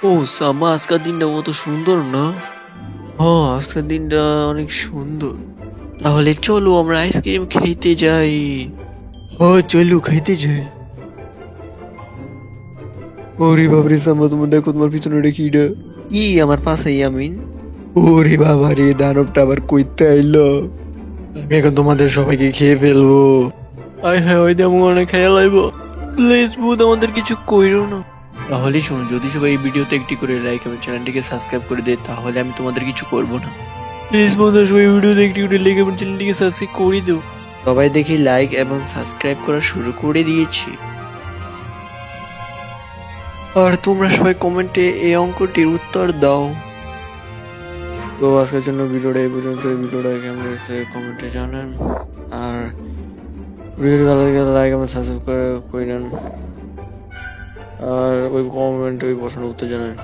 ও সামা, আজকের দিনটা কত সুন্দর না? হ্যাঁ, আজকের দিনটা অনেক সুন্দর। তাহলে চলো আমরা আইসক্রিম খেতে যাই। হ্যাঁ চলো খাইতে যাই। ওরে বাবারে সাম্বা, তোমার দেখো তোমার পিছনে রেখি কি আমার পাশে ইয়ামিন। ওরে বাবা রে, দানবটা আবার কইতে আইলো। আমি এখন তোমাদের সবাইকে খেয়ে ফেলবো। আয় হ্যাঁ, ওই দিয়ে মনে খেয়াল আইবো। প্লিজ বুধ, আমাদের কিছু কইরো না। তাহলে শোনো, যদি সবাই এই ভিডিওতে একটি করে লাইক এবং চ্যানেলটিকে সাবস্ক্রাইব করে দেয় তাহলে আমি তোমাদের কিছু করবো না। প্লিজ বন্ধুরা, সবাই ভিডিওতে একটি করে লাইক এবং চ্যানেলটিকে সাবস্ক্রাইব করে দাও। সবাই দেখি লাইক এবং সাবস্ক্রাইব করা শুরু করে দিয়েছি। আর তোমরা সবাই কমেন্টে এই অঙ্কটির উত্তর দাও। তো আজকের জন্য ভিডিওটা এই পর্যন্ত। এই ভিডিওটা কেমন হয়েছে কমেন্টে জানান। আর ভিডিওটি ভালো লাগে লাইক এবং সাবস্ক্রাইব করে নেন। আর ওই কমেন্টে ওই প্রশ্নের উত্তর জানান।